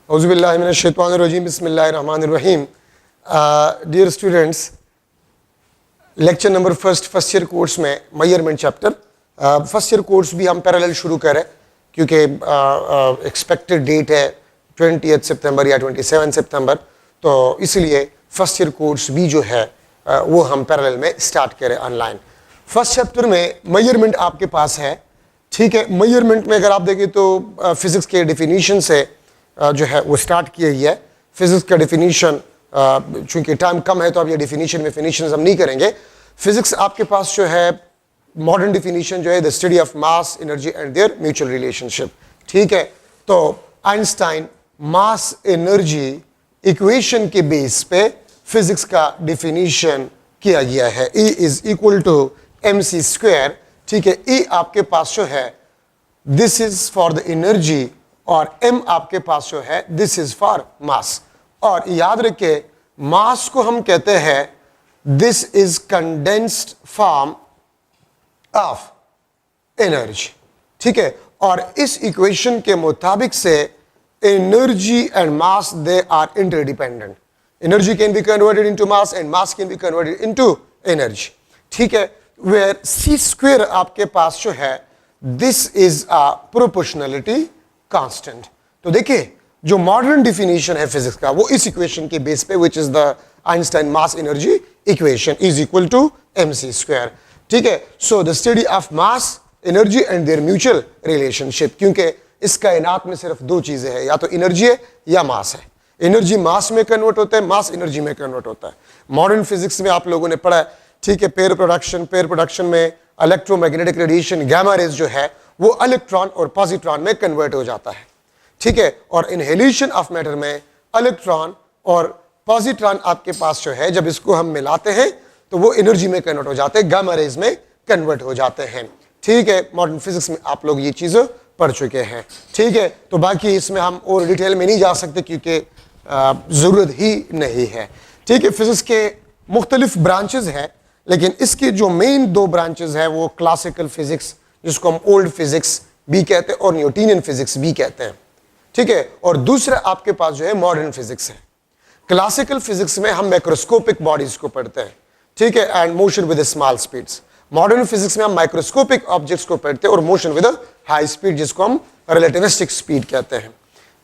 औज़ुबिल्लाहिमिनश्शैतानिर्रजीम बिस्मिल्लाहिर्रहमानिर्रहीम। Dear students, lecture number first year course में measurement chapter first year course भी हम पैरेलल शुरू करें क्योंकि एक्सपेक्टेड डेट है 20 सितंबर या 27 सितंबर, तो इसलिए फर्स्ट ईयर कोर्स भी जो है वो हम पैरेलल में स्टार्ट करें ऑनलाइन। फर्स्ट चैप्टर में मेजरमेंट आपके पास है, ठीक है। मेजरमेंट में अगर आप देखें तो फिजिक्स के डिफिनीशन से जो है वो स्टार्ट किया गया है। फिजिक्स का डिफिनीशन, चूंकि टाइम कम है तो अब ये डिफिनीशन में फिनिशन हम नहीं करेंगे। फिजिक्स आपके पास जो है मॉडर्न डिफिनीशन जो है the study of mass, energy and their mutual relationship, ठीक है। तो आइंस्टाइन मास एनर्जी इक्वेशन के बेस पे फिजिक्स का डिफिनीशन किया गया है। E is equal to mc square, ठीक है। E आपके पास जो है this is for the energy और m आपके पास जो है दिस इज फॉर मास। और याद रखिए मास को हम कहते हैं this is condensed form of energy, ठीक है। और इस इक्वेशन के मुताबिक से energy and mass they are interdependent. Energy can be converted into mass and mass can be converted into energy, ठीक है। वेयर सी स्क्वायर आपके पास जो है this is a proportionality constant. तो देखिए जो मॉडर्न डिफिनीशन है फिजिक्स का वो इस इक्वेशन के बेस पे which is the Einstein mass energy equation is equal to mc square, ठीक है। So the study of mass, energy and their mutual relationship, क्योंकि इस कायनात में सिर्फ दो चीजें हैं, या तो एनर्जी है या मास है। एनर्जी मास में कन्वर्ट होता है, मास एनर्जी में कन्वर्ट होता है। मॉडर्न फिजिक्स में आप लोगों ने पढ़ा है, ठीक है। पेयर प्रोडक्शन में इलेक्ट्रोमैग्नेटिक रेडिएशन गैमा रेज जो है वो इलेक्ट्रॉन और पॉजिट्रॉन में कन्वर्ट हो जाता है, ठीक है। और इनहेलेशन ऑफ मैटर में इलेक्ट्रॉन और पॉजिट्रॉन आपके पास जो है जब इसको हम मिलाते हैं तो वो एनर्जी में कन्वर्ट हो जाते हैं, गामा रेज में कन्वर्ट हो जाते हैं, ठीक है। मॉडर्न फिजिक्स में आप लोग ये चीजें पढ़ चुके हैं, ठीक है। तो बाकी इसमें हम और डिटेल में नहीं जा सकते क्योंकि जरूरत ही नहीं है, ठीक है। फिजिक्स के मुख्तलिफ ब्रांचेस हैं, लेकिन इसकी जो मेन दो ब्रांचेस है वो क्लासिकल फिजिक्स जिसको हम ओल्ड फिजिक्स भी कहते हैं और न्यूटोनियन फिजिक्स भी कहते हैं, ठीक है। और दूसरा आपके पास जो है मॉडर्न फिजिक्स है। क्लासिकल फिजिक्स में हम माइक्रोस्कोपिक बॉडीज को पढ़ते हैं, ठीक है, and motion with small speeds. Modern physics में हम माइक्रोस्कोपिक ऑब्जेक्ट्स को पढ़ते हैं और मोशन विद हाई स्पीड जिसको हम रिलेटिविस्टिक स्पीड कहते हैं,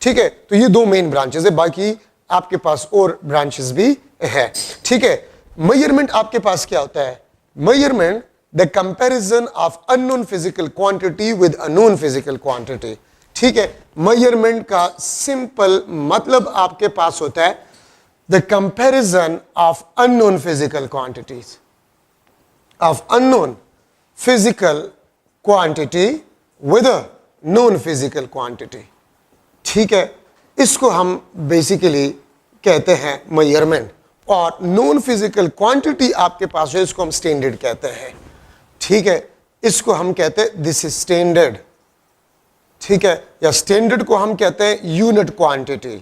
ठीक है। तो ये दो मेन ब्रांचेस है, बाकी आपके पास और ब्रांचेस भी है, ठीक है। मेजरमेंट आपके पास क्या होता है? Measurement the comparison of unknown physical quantity with a known physical quantity, ठीक है। मेजरमेंट का सिंपल मतलब आपके पास होता है the comparison of unknown physical quantities, of unknown physical quantity with a known physical quantity, ठीक है। इसको हम बेसिकली कहते हैं मेजरमेंट। और नॉन फिजिकल क्वांटिटी आपके पास है, इसको हम स्टैंडर्ड कहते हैं, ठीक है। इसको हम कहते हैं दिस इज स्टैंडर्ड, ठीक है। या स्टैंडर्ड को हम कहते हैं यूनिट क्वांटिटी,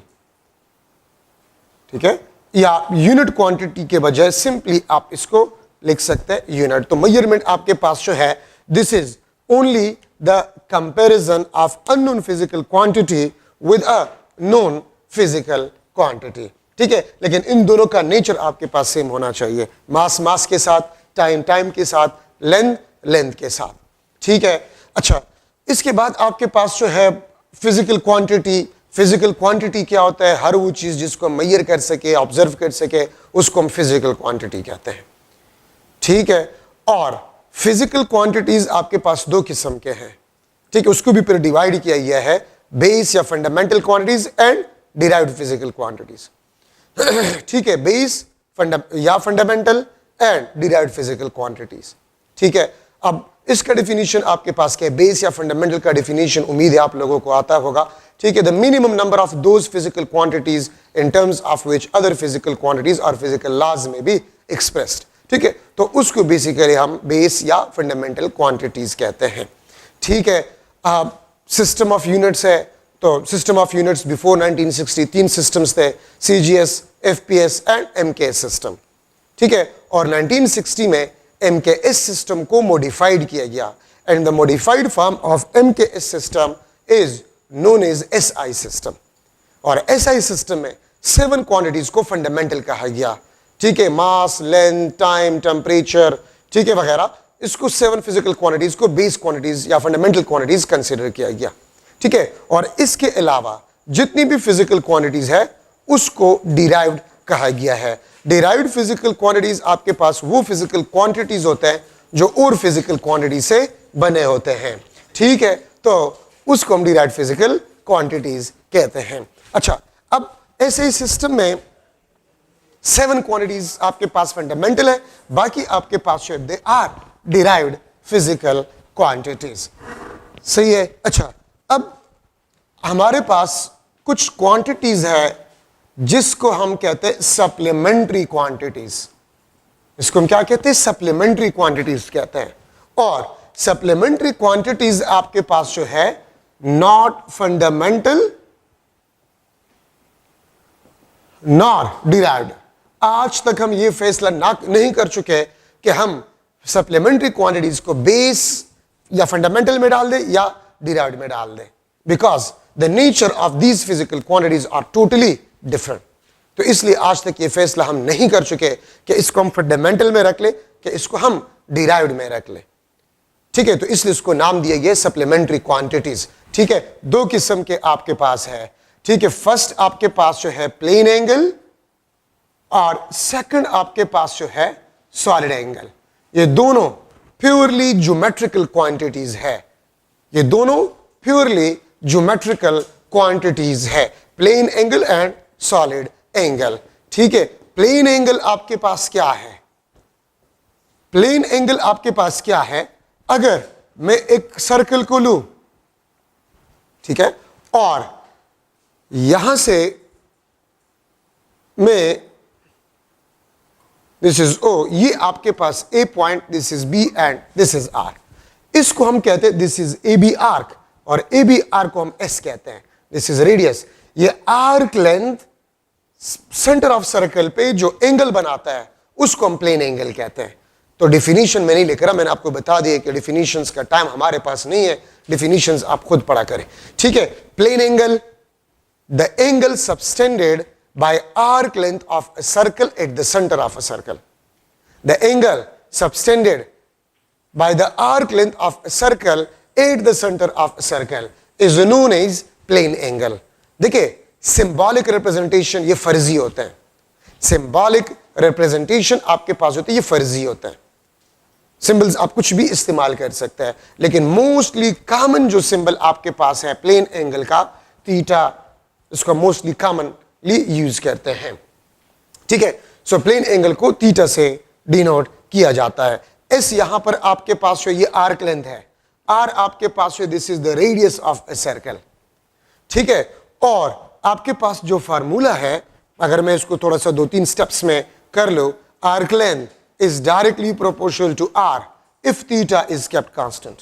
ठीक है। या यूनिट क्वांटिटी के बजाय सिंपली आप इसको लिख सकते हैं यूनिट। तो मेजरमेंट आपके पास जो है this is only the comparison of unknown physical quantity with a known physical quantity, ठीक है। लेकिन इन दोनों का नेचर आपके पास सेम होना चाहिए, मास के साथ, टाइम के साथ, लेंथ के साथ, ठीक है। अच्छा, इसके बाद आपके पास जो है फिजिकल क्वांटिटी क्या होता है? हर वो चीज जिसको हम मेजर कर सके, ऑब्जर्व कर सके, उसको हम फिजिकल क्वांटिटी कहते हैं, ठीक है। और फिजिकल क्वांटिटीज आपके पास दो किस्म के हैं, ठीक है। उसको भी फिर डिवाइड किया गया है, बेस या fundamental quantities and derived physical quantities, ठीक है। बेस या fundamental and derived physical quantities, ठीक है। अब इसका डिफिनीशन आपके पास क्या है? बेस या फंडामेंटल का डिफिनीशन उम्मीद है आप लोगों को आता होगा, ठीक है। The minimum number of those physical quantities in terms of which other physical quantities और फिजिकल लॉज में बी एक्सप्रेस्ड, ठीक है। तो उसको बेसिकली हम बेस या फंडामेंटल क्वांटिटीज कहते हैं, ठीक है। सिस्टम ऑफ यूनिट्स है, तो सिस्टम ऑफ यूनिट्स बिफोर 1960 तीन सिस्टम्स थे, CGS, FPS and MKS system, ठीक है। और 1960 में MKS सिस्टम को मॉडिफाइड किया गया and the modified form of MKS system is known as SI system. और एसआई सिस्टम में 7 क्वांटिटीज को फंडामेंटल कहा गया, ठीक है, मास, लेंथ, टाइम, टेम्परेचर, ठीक है, वगैरह। इसको 7 फिजिकल क्वांटिटीज को बेस क्वांटिटीज या फंडामेंटल क्वांटिटीज कंसीडर किया गया, ठीक है। और इसके अलावा जितनी भी फिजिकल क्वांटिटीज है उसको डिराइव्ड कहा गया है। डिराइव्ड फिजिकल क्वांटिटीज आपके पास वो फिजिकल क्वांटिटीज होते हैं जो और फिजिकल क्वांटिटी से बने होते हैं, ठीक है, तो उसको हम डिराइव्ड फिजिकल क्वांटिटीज कहते हैं। अच्छा, अब ऐसे ही सिस्टम में 7 क्वांटिटीज आपके पास फंडामेंटल है, बाकी आपके पास they are derived physical quantities, सही है। अच्छा, अब हमारे पास कुछ क्वांटिटीज है जिसको हम कहते हैं सप्लीमेंट्री क्वांटिटीज। इसको हम क्या कहते हैं? सप्लीमेंट्री क्वांटिटीज कहते हैं। और सप्लीमेंट्री क्वांटिटीज आपके पास जो है नॉट फंडामेंटल नॉर डिराइव्ड। आज तक हम ये फैसला नहीं कर चुके कि हम सप्लीमेंट्री क्वांटिटीज को बेस या फंडामेंटल में डाल दें या डिराइव्ड में डाल दें, because the nature of these physical quantities are totally different. तो इसलिए आज तक ये फैसला हम नहीं कर चुके कि इसको हम फंडामेंटल में रख ले कि इसको हम डिराइव्ड में रख ले, ठीक है। तो इसलिए इसको नाम दिया गया सप्लीमेंट्री क्वांटिटीज, ठीक है। 2 किस्म के आपके पास है, ठीक है। फर्स्ट आपके पास जो है प्लेन एंगल और सेकंड आपके पास जो है सॉलिड एंगल। ये दोनों प्योरली ज्योमेट्रिकल क्वांटिटीज है, ये दोनों प्योरली ज्योमेट्रिकल क्वांटिटीज है, plane angle and solid angle, ठीक है। प्लेन एंगल आपके पास क्या है? प्लेन एंगल आपके पास क्या है? अगर मैं एक सर्कल को लूं, ठीक है, और यहां से मैं दिस इज ओ, ये आपके पास A point, this is B and this is R. इसको हम कहते हैं this is A B arc, और ए बी आर्क को हम एस कहते हैं, दिस इज रेडियस। ये arc length centre of circle पे जो एंगल बनाता है उसको हम प्लेन एंगल कहते हैं। तो डिफिनीशन में नहीं लिख रहा, मैंने आपको बता दिया कि डिफिनीशंस का टाइम हमारे पास नहीं है, डिफिनीशंस आप खुद पढ़ा करें, ठीक है। Plane angle, the angle subtended by arc length of a circle at the center of a circle. The angle subtended by the arc length of a circle at the center of a circle is known as plane angle. देखिए, symbolic representation ये फर्जी होते हैं, symbolic representation आपके पास होते हैं, ये फर्जी होते हैं। सिंबल्स आप कुछ भी इस्तेमाल कर सकते हैं, लेकिन मोस्टली कॉमन जो सिंबल आपके पास है प्लेन एंगल का, थीटा, इसको मोस्टली कॉमन यूज करते हैं, ठीक है। सो प्लेन एंगल को थीटा से डिनोट किया जाता है। एस यहां पर आपके पास जो ये आर्क लेंथ है, आर आपके पास जो this is the radius of a circle, ठीक है। और आपके पास जो फार्मूला है, अगर मैं इसको थोड़ा सा 2-3 स्टेप्स में कर लो, arc length is directly proportional to R if theta is kept constant,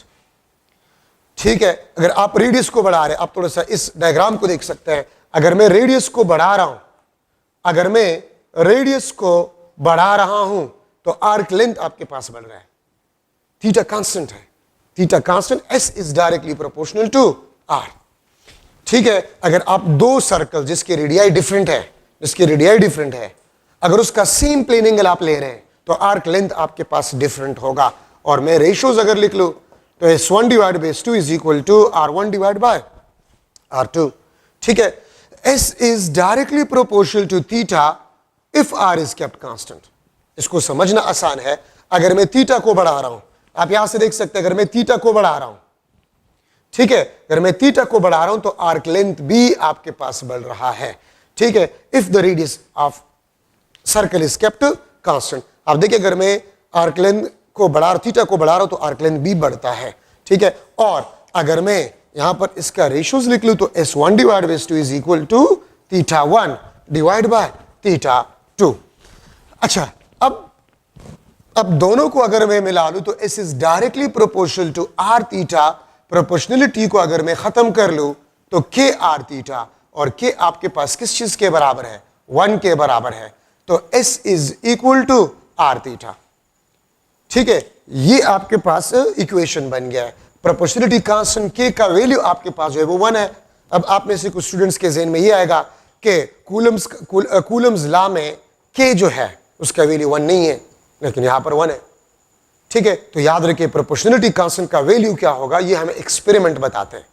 ठीक है। अगर आप रेडियस को बढ़ा रहे हैं, आप थोड़ा सा इस डायग्राम को देख सकते हैं, अगर मैं रेडियस को बढ़ा रहा हूं, अगर मैं रेडियस को बढ़ा रहा हूं तो आर्क लेंथ आपके पास बढ़ रहा है, थीटा कांस्टेंट है, theta constant, S is directly proportional to R, ठीक है। अगर आप 2 सर्कल जिसके रेडियाई डिफरेंट है, अगर उसका सेम प्लेन एंगल आप ले रहे हैं तो आर्क लेंथ आपके पास डिफरेंट होगा। और मैं रेशियोज अगर लिख लूं तो S1 divide by S2 is equal to R1 divide by R2, ठीक है। S is directly proportional to theta if R is kept constant. इसको समझना आसान है। अगर मैं थीटा को बढ़ा रहा हूं, आप यहां से देख सकते हैं, अगर मैं थीटा को बढ़ा रहा हूं, ठीक है, अगर मैं थीटा को बढ़ा रहा हूं तो आर्क लेंथ भी आपके पास बढ़ रहा है, ठीक है, if the radius of circle is kept constant. आप देखिए, अगर मैं आर्क लेंथ को बढ़ा, थीटा को बढ़ा रहा हूं तो आर्क लेंथ भी बढ़ता है, ठीक है। और अगर मैं यहां पर इसका रेशियोज लिख लूं तो S1 divide by S2 is equal to theta 1 divide by theta 2। अच्छा, अब दोनों को अगर मैं मिला लूं तो S is directly proportional to R theta. Proportionality को अगर मैं खत्म कर लूं तो K R थीटा, और K आपके पास किस चीज के बराबर है? 1 के बराबर है, तो S is equal to R theta, ठीक है। ये आपके पास इक्वेशन बन गया है। प्रोपोर्शनलिटी कांस्टेंट K का वैल्यू आपके पास जो है वो 1 है। अब आप में से कुछ स्टूडेंट्स के ज़हन में ये आएगा कि कूलम्स लॉ में के जो है उसका वैल्यू 1 नहीं है, लेकिन यहां पर 1 है। ठीक है, तो याद रखिए प्रोपोर्शनलिटी कांस्टेंट का वैल्यू क्या होगा ये हमें एक्सपेरिमेंट बताते हैं।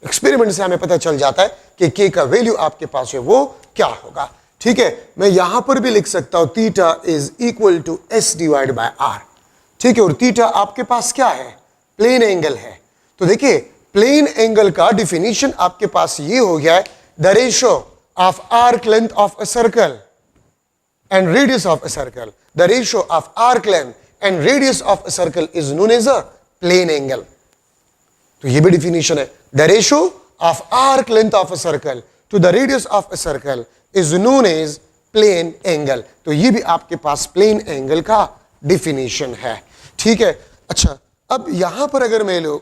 एक्सपेरिमेंट से हमें पता चल जाता है कि के का वैल्यू आपके पास है वो क्या होगा। ठीक है, मैं यहां पर भी लिख सकता हूं theta is equal to S divide by R. ठीक है, और थीटा आपके पास क्या है, प्लेन एंगल है। तो देखिए प्लेन एंगल का डिफिनीशन आपके पास ये हो गया है, the ratio of arc length of a circle and radius of a circle. The ratio of arc length and radius of a circle is known as a plane angle. तो ये भी definition है, the ratio of arc length of a circle to the radius of a circle is known as plane angle. तो ये भी आपके पास plane angle का definition है। ठीक है, अच्छा अब यहां पर अगर मैं लो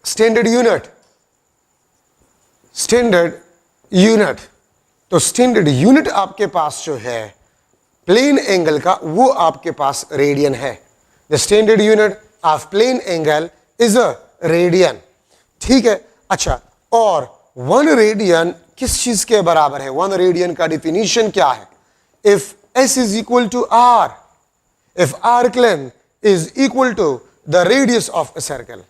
standard unit, तो स्टैंडर्ड यूनिट आपके पास जो है प्लेन एंगल का वो आपके पास रेडियन है। The standard unit of plane angle is a radian. ठीक है, अच्छा और 1 रेडियन किस चीज के बराबर है, 1 रेडियन का डिफिनीशन क्या है, if S is equal to R, if arc length is equal to the radius of a circle,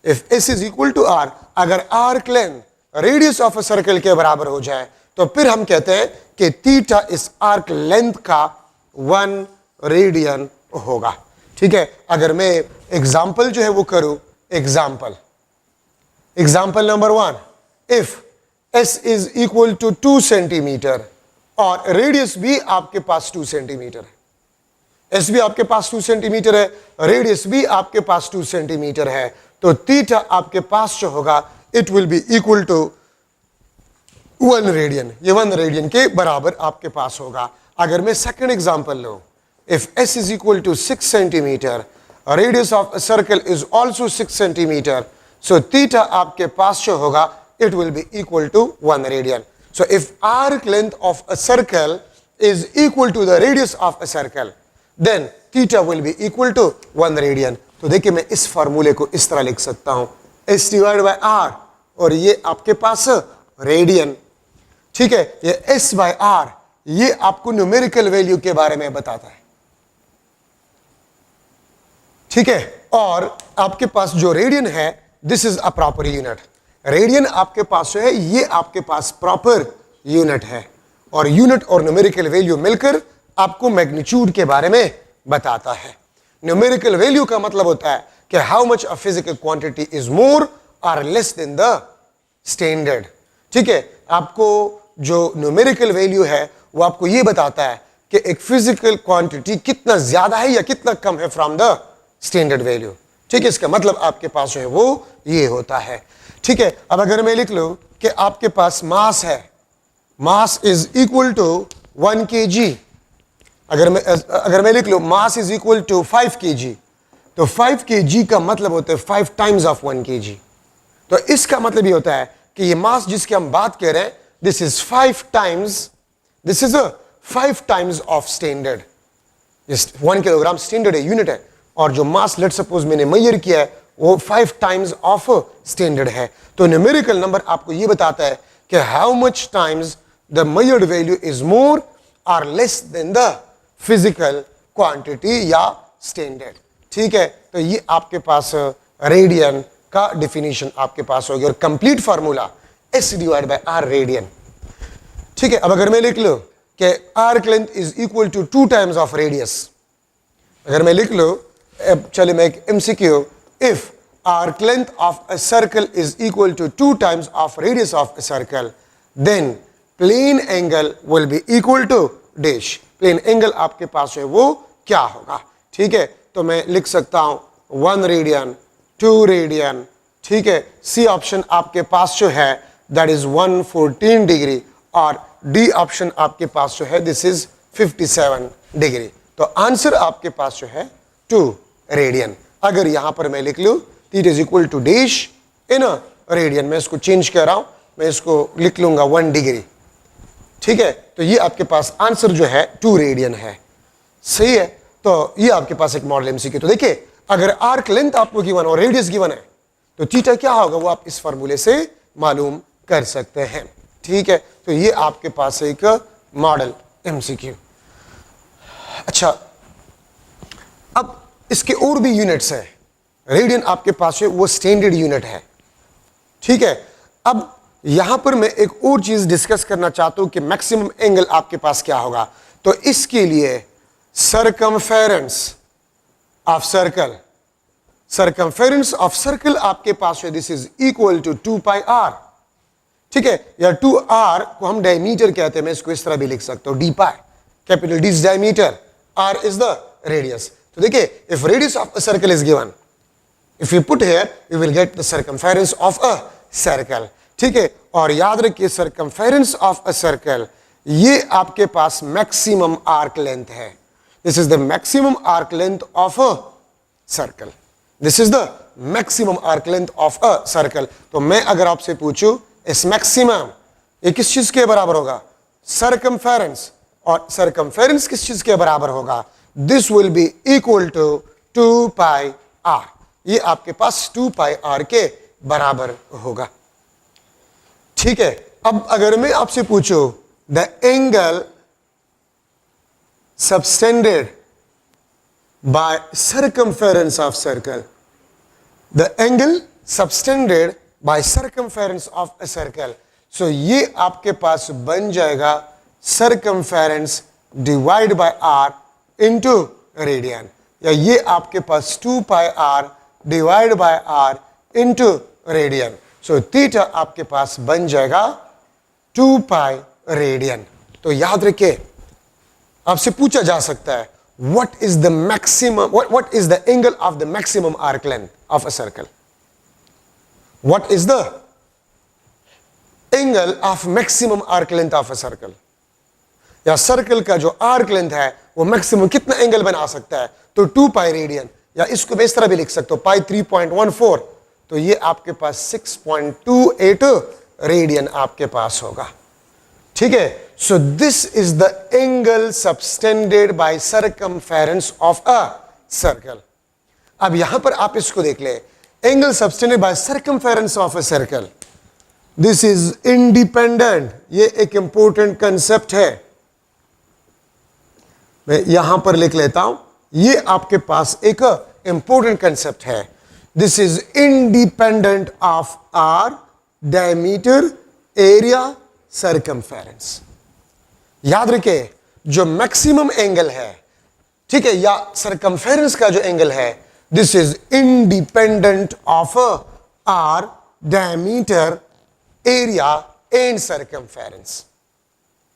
if S is equal to R, अगर arc length radius of a circle के बराबर हो जाए तो फिर हम कहते हैं कि थीटा इस आर्क लेंथ का 1 रेडियन होगा। ठीक है, अगर मैं एग्जांपल जो है वो करूं, example number 1, if S is equal to 2 centimetre और रेडियस भी आपके पास 2 सेंटीमीटर है, एस भी आपके पास 2 सेंटीमीटर है, रेडियस भी आपके पास 2 सेंटीमीटर है, तो थीटा आपके पास जो होगा it will be equal to 1 radian, ये 1 रेडियन के बराबर आपके पास होगा। अगर मैं सेकंड एग्जांपल लूं, if S is equal to 6 centimetre, radius of a circle is also 6 centimetre, so theta आपके पास जो होगा it will be equal to 1 radian. So if arc length of a circle is equal to the radius of a circle, then theta will be equal to 1 radian. तो देखिए मैं इस फार्मूले को इस तरह लिख सकता हूं, एस डिवाइड बाय आर, और ये आपके पास रेडियन। ठीक है, ये एस बाय आर ये आपको न्यूमेरिकल वैल्यू के बारे में बताता है। ठीक है, और आपके पास जो रेडियन है this is a proper unit. Radian आपके पास जो है ये आपके पास प्रॉपर यूनिट है, और यूनिट और न्यूमेरिकल वैल्यू मिलकर आपको मैग्नीट्यूड के बारे में बताता है। न्यूमेरिकल वैल्यू का मतलब होता है कि how much a physical quantity is more or less than the standard. ठीक है, आपको जो न्यूमेरिकल वैल्यू है वो आपको ये बताता है कि एक फिजिकल क्वांटिटी कितना ज्यादा है या कितना कम है फ्रॉम द स्टैंडर्ड वैल्यू। ठीक है, इसका मतलब आपके पास जो है वो ये होता है। ठीक है, अब अगर मैं लिख लूं कि आपके पास मास है, mass is equal to 1 kg, अगर मैं लिख लूं mass is equal to 5 kg, तो 5 kg का मतलब होता है 5 टाइम्स ऑफ 1 kg। तो इसका मतलब ये होता है कि ये मास जिसकी हम बात कर रहे हैं this is 5 times, this is a 5 times of standard. 1 kilogram standard है, यूनिट है, और जो मास लेट सपोज मैंने मेजर किया है वो 5 टाइम्स ऑफ स्टैंडर्ड है। तो न्यूमेरिकल नंबर आपको ये बताता है कि how much times the measured value is more or less than the physical quantity या स्टैंडर्ड। ठीक है, तो ये आपके पास रेडियन का डिफिनीशन आपके पास होगी, और complete formula S divide by R radian. ठीक है, अब अगर मैं लिख लूं कि arc length is equal to 2 times of radius, अगर मैं लिख लूं, चलिए मैं एक MCQ, if arc length of a circle is equal to 2 times of radius of a circle, then plane angle will be equal to dash. Plane angle आपके पास है वो क्या होगा। ठीक है, तो मैं लिख सकता हूं 1 रेडियन, 2 रेडियन। ठीक है, सी ऑप्शन आपके पास जो है दैट इज 114 डिग्री, और डी ऑप्शन आपके पास जो है दिस इज 57 डिग्री। तो आंसर आपके पास जो है 2 रेडियन। अगर यहां पर मैं लिख लूं theta is equal to dash in radian, मैं इसको चेंज कर रहा हूं, मैं इसको लिख लूंगा 1 डिग्री। ठीक है, तो ये आपके पास आंसर जो है 2 रेडियन है। सही है, तो ये आपके पास एक मॉडल एमसीक्यू। तो देखिए अगर आर्क लेंथ आपको गिवन और रेडियस गिवन है तो थीटा क्या होगा वो आप इस फार्मूले से मालूम कर सकते हैं। ठीक है, तो ये आपके पास एक मॉडल एमसीक्यू। अच्छा, अब इसके और भी यूनिट्स है। रेडियन आपके पास है वो स्टैंडर्ड यूनिट है, ठीक है। अब यहां पर मैं एक और चीज डिस्कस करना चाहता हूं कि मैक्सिमम एंगल आपके पास क्या होगा। तो इसके लिए circumference of circle, circumference of circle आपके पास है, this is equal to 2 pi R, ठीक है। या 2r को हम डायमीटर कहते हैं, मैं इसको इस तरह भी लिख सकता हूं, D pi, capital D is diameter, r is the radius. तो देखिए, if radius of a circle is given, if you put here you will get the circumference of a circle, ठीक है। और याद रखिए सरकमफेरेंस ऑफ अ सर्कल ये आपके पास maximum arc length है, this is the maximum arc length of a circle, this is the maximum arc length of a circle. तो मैं अगर आपसे पूछूं इस मैक्सिमम ये किस चीज के बराबर होगा, सरकमफेरेंस, और सरकमफेरेंस किस चीज के बराबर होगा, this will be equal to 2 pi R, ये आपके पास 2 पाई आर के बराबर होगा, ठीक है। अब अगर मैं आपसे पूछूं the angle subtended by circumference of circle, the angle subtended by circumference of a circle, so ये आपके पास बन जाएगा circumference divide by R into radian, या ये आपके पास 2 pi R divide by R into radian. So theta आपके पास बन जाएगा 2 पाई रेडियन। तो याद रखिए, आपसे पूछा जा सकता है what is the maximum, what is the angle of the maximum arc length of a circle, what is the angle of maximum arc length of a circle, या सर्कल का जो आर्क लेंथ है वो मैक्सिमम कितना angle बना सकता है, तो 2 पाई रेडियन, या इसको मैं इस तरह भी लिख सकता हूं पाई 3.14, तो ये आपके पास 6.28 रेडियन आपके पास होगा, ठीक है। सो this is the angle subtended by circumference of a circle. अब यहां पर आप इसको देख ले, angle subtended by circumference of a circle, this is independent, ये एक इंपॉर्टेंट कंसेप्ट है, मैं यहां पर लिख लेता हूं, ये आपके पास एक इंपॉर्टेंट कंसेप्ट है, this is independent of R, diameter, area, circumference. याद रखिए जो मैक्सिमम एंगल है, ठीक है, या सरकमफेरेंस का जो एंगल है, this is independent of R, diameter, area and circumference,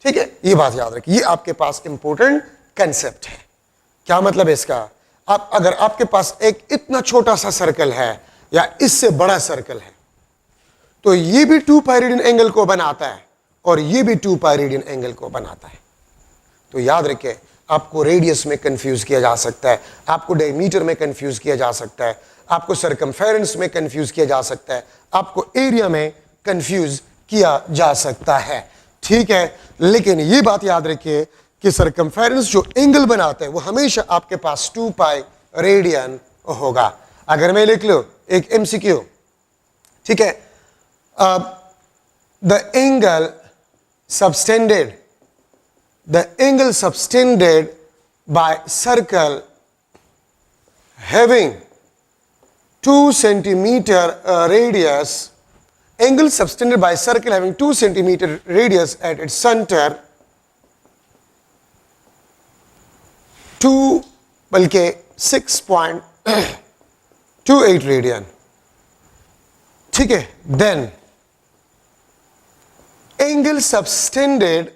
ठीक है। ये बात याद रखिए, ये आपके पास इंपॉर्टेंट कंसेप्ट है। क्या मतलब है इसका, आप अगर आपके पास एक इतना छोटा सा सर्कल है या इससे बड़ा सर्कल है, तो ये भी 2 पाई रेडियन एंगल को बनाता है और ये भी 2 पाई रेडियन एंगल को बनाता है। तो याद रखिए, आपको रेडियस में कंफ्यूज किया जा सकता है, आपको डायमीटर में कंफ्यूज किया जा सकता है, आपको सरकमफेरेंस में कंफ्यूज किया जा सकता है, आपको एरिया में कंफ्यूज किया जा सकता है, ठीक है। लेकिन ये बात याद रखिए कि सरकमफेरेंस जो एंगल बनाता है वो हमेशा आपके पास 2 पाई रेडियन होगा। अगर मैं लिख लूं एक एमसीक्यू, ठीक है, the angle subtended, the angle subtended by circle having 2 centimeter radius, angle subtended by circle having 2 centimeter radius at its center, 2 बल्कि 6.28 रेडियन, ठीक है। then angle subtended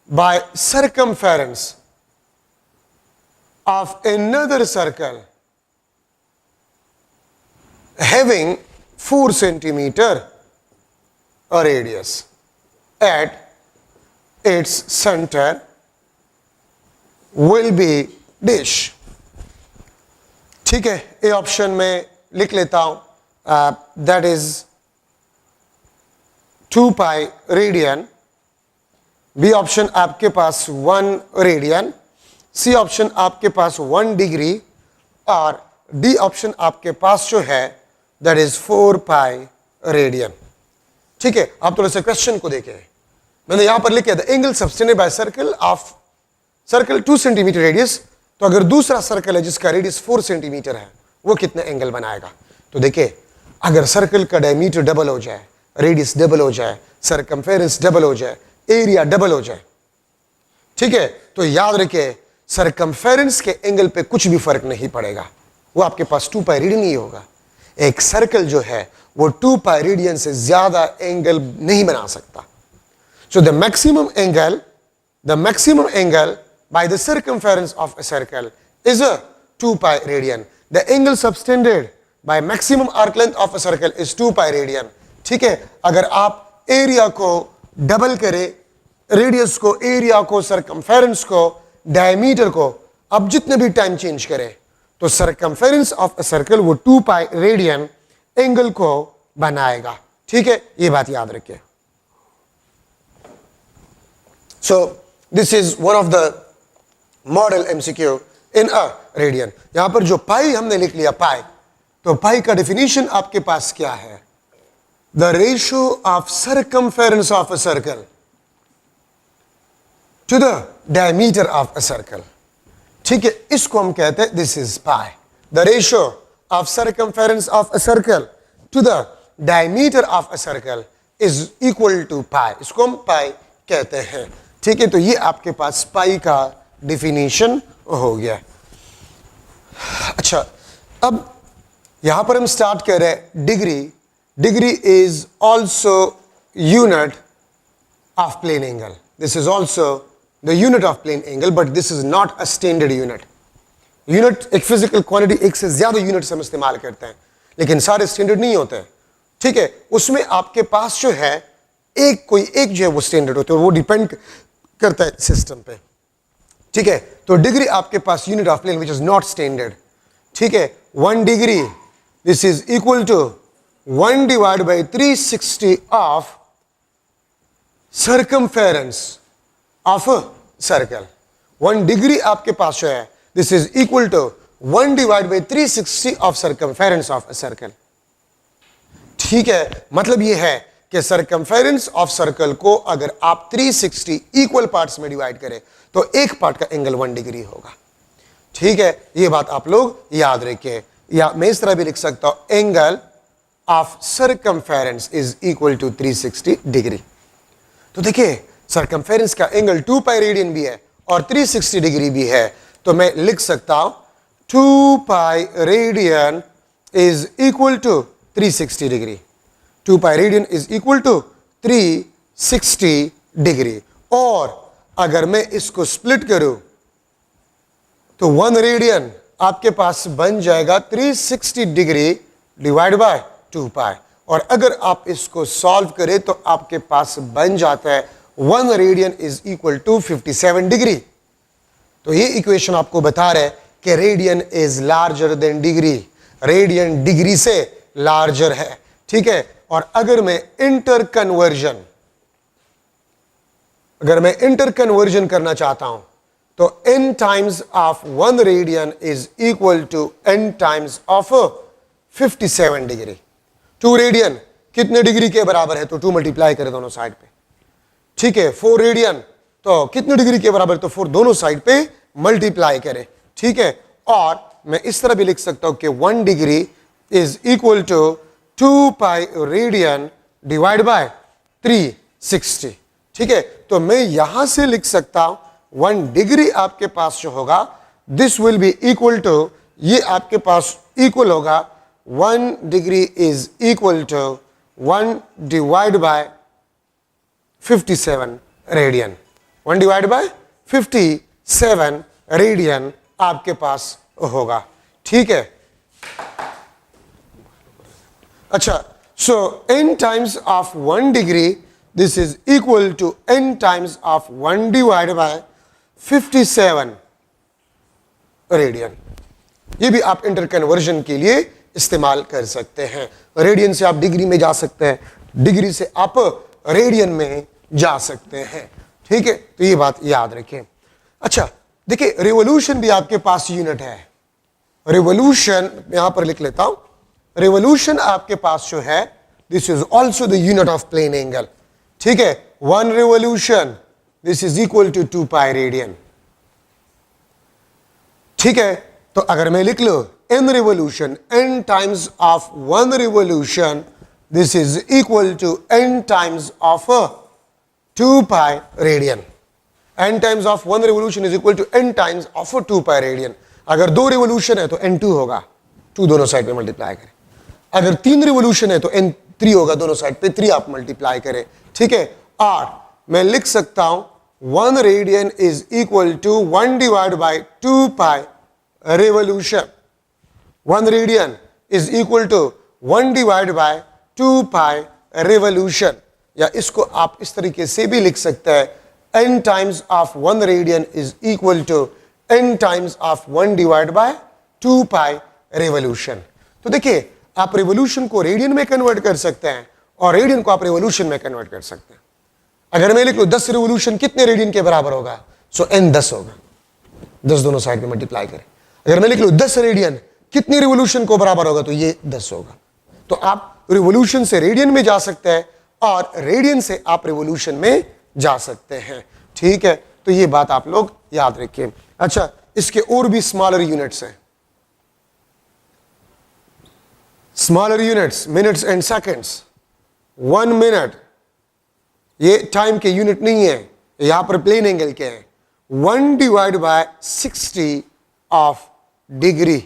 by circumference of another circle having 4 centimeter radius at its center will be dish, ठीक है। A option में लिख लेता हूं, that is 2 pi radian, B option आपके पास 1 रेडियन, सी ऑप्शन आपके पास 1 डिग्री, और डी ऑप्शन आपके पास जो है दैट इज 4 पाई रेडियन। ठीक है, आप थोड़ा सा क्वेश्चन को देखें, मैंने यहां पर लिखा the angle subtended by circle of circle 2 centimetre radius. तो अगर दूसरा सर्कल है जिसका रेडियस 4 सेंटीमीटर है, वो कितने एंगल बनाएगा? तो देखिए, अगर सर्कल का डायमीटर डबल हो जाए, रेडियस डबल हो जाए, सरकमफेरेंस डबल हो जाए, एरिया डबल हो जाए, ठीक है, तो याद रखिए सरकमफेरेंस के एंगल पे कुछ भी फर्क नहीं पड़ेगा, वो आपके पास 2 पाई रेडियन ही होगा। एक सर्कल जो है वो 2 पाई रेडियन से ज्यादा एंगल नहीं बना सकता। So the maximum angle by the circumference of a circle is a 2 pi radian. The angle subtended by maximum arc length of a circle is 2 pi radian. ठीक है, अगर आप एरिया को डबल करें, रेडियस को, एरिया को, circumference को, diameter को, अब जितने भी टाइम चेंज करें तो सरकमफेरेंस ऑफ अ सर्कल वो 2 पाई रेडियन एंगल को बनाएगा। ठीक है, ये बात याद रखिए। सो this is one of the model MCQ in a radian. यहां पर जो पाई हमने लिख लिया पाई, तो पाई का डेफिनेशन आपके पास क्या है? The ratio of circumference of a circle to the diameter of a circle. ठीक है, इसको हम कहते हैं this is pi. The ratio of circumference of a circle to the diameter of a circle is equal to pi. इसको हम पाई कहते हैं। ठीक है, तो ये आपके पास पाई का डिफिनीशन हो गया। अच्छा, अब यहां पर हम स्टार्ट कर रहे हैं degree. Degree is also unit of plane angle. This is also the unit of plane angle, but this is not a standard unit. Unit एक फिजिकल क्वांटिटी, एक से ज्यादा यूनिट्स हम इस्तेमाल करते हैं, लेकिन सारे स्टैंडर्ड नहीं होते। ठीक है, उसमें आपके पास जो है कोई एक जो है वो स्टैंडर्ड होते हैं, वो डिपेंड करता है सिस्टम पे। ठीक है, तो डिग्री आपके पास unit of plane which is not standard. ठीक है, 1 degree this is equal to 1 divide by 360 of circumference of a circle. 1 degree आपके पास जो है this is equal to 1 divide by 360 of circumference of a circle. ठीक है, मतलब ये है कि सरकमफेरेंस ऑफ सर्कल को अगर आप 360 इक्वल पार्ट्स में डिवाइड करें तो एक पार्ट का एंगल 1 डिग्री होगा। ठीक है, ये बात आप लोग याद रखिए। या मैं इस तरह भी लिख सकता हूं, angle of circumference is equal to 360 degree. तो देखिए, सरकमफेरेंस का एंगल 2 पाई रेडियन भी है और 360 डिग्री भी है, तो मैं लिख सकता हूं 2 pi radian is equal to 360 degree. 2 pi radian is equal to 360 degree. और अगर मैं इसको स्प्लिट करूं तो 1 रेडियन आपके पास बन जाएगा 360 डिग्री डिवाइड बाय 2 पाई। और अगर आप इसको सॉल्व करें तो आपके पास बन जाता है 1 radian is equal to 57 degree. तो ये इक्वेशन आपको बता रहा है कि radian is larger than degree. Radian degree से लार्जर है। ठीक है, और अगर मैं इंटर कन्वर्जन करना चाहता हूं तो n times of 1 radian is equal to n times of 57 degree. 2 radian कितने डिग्री के बराबर है? तो 2 मल्टीप्लाई करें दोनों साइड पे। ठीक है, 4 रेडियन तो कितने डिग्री के बराबर? तो 4 दोनों साइड पे मल्टीप्लाई करें। ठीक है, और मैं इस तरह भी लिख सकता हूं कि 1 degree is equal to 2 pi radian divide by 360। ठीक है, तो मैं यहां से लिख सकता हूं 1 डिग्री आपके पास जो होगा this will be equal to, ये आपके पास इक्वल होगा 1 degree is equal to 1 divide by 57 radian. 1 divide by 57 radian आपके पास होगा। ठीक है, अच्छा, so n times of 1 degree this is equal to n times of 1 divide by 57 radian. ये भी आप इंटर कन्वर्जन के लिए इस्तेमाल कर सकते हैं। रेडियन से आप डिग्री में जा सकते हैं, डिग्री से आप रेडियन में जा सकते हैं। ठीक है, तो ये बात याद रखें। अच्छा, देखिए, रिवॉल्यूशन भी आपके पास यूनिट है। रिवॉल्यूशन यहां पर लिख लेता हूं, रिवोल्यूशन आपके पास जो है, this is also the unit of plane angle. ठीक है, 1 revolution this is equal to 2 pi radian. ठीक है, तो अगर मैं लिख लो n revolution, n times of 1 revolution this is equal to n times of 2 pi radian. n times of 1 revolution is equal to n times of 2 pi radian. अगर 2 revolution है तो n2 होगा, 2 दोनों साइड पे मल्टीप्लाई करें। अगर 3 revolution है तो n3 होगा, दोनों साइड पे 3 आप मल्टीप्लाई करें। ठीक है, और मैं लिख सकता हूं 1 radian is equal to 1 divide by 2 pi revolution. 1 radian is equal to 1 divide by 2 pi revolution, या इसको आप इस तरीके से भी लिख सकते हैं, n times of 1 radian is equal to n times of 1 divide by 2 pi revolution. तो देखिए, आप रिवोल्यूशन को रेडियन में कन्वर्ट कर सकते हैं और रेडियन को आप रिवोल्यूशन में कन्वर्ट कर सकते हैं। अगर मैं लिख लूं 10 रिवोल्यूशन कितने रेडियन के बराबर होगा, सो n 10 होगा, 10 दोनों साइड में मल्टीप्लाई करें। अगर मैं लिख लूं 10 रेडियन कितनी रिवोल्यूशन को बराबर होगा, तो ये 10 होगा। तो आप रिवोल्यूशन से रेडियन में जा सकते हैं और रेडियन से आप रिवोल्यूशन में जा सकते हैं। ठीक है, तो ये बात आप लोग याद रखिए। अच्छा, इसके और भी स्मॉलर यूनिट्स हैं, smaller units, minutes and seconds. 1 minute ये टाइम के यूनिट नहीं है, यहां पर प्लेन एंगल के हैं। 1 डिवाइड बाय 60 ऑफ डिग्री।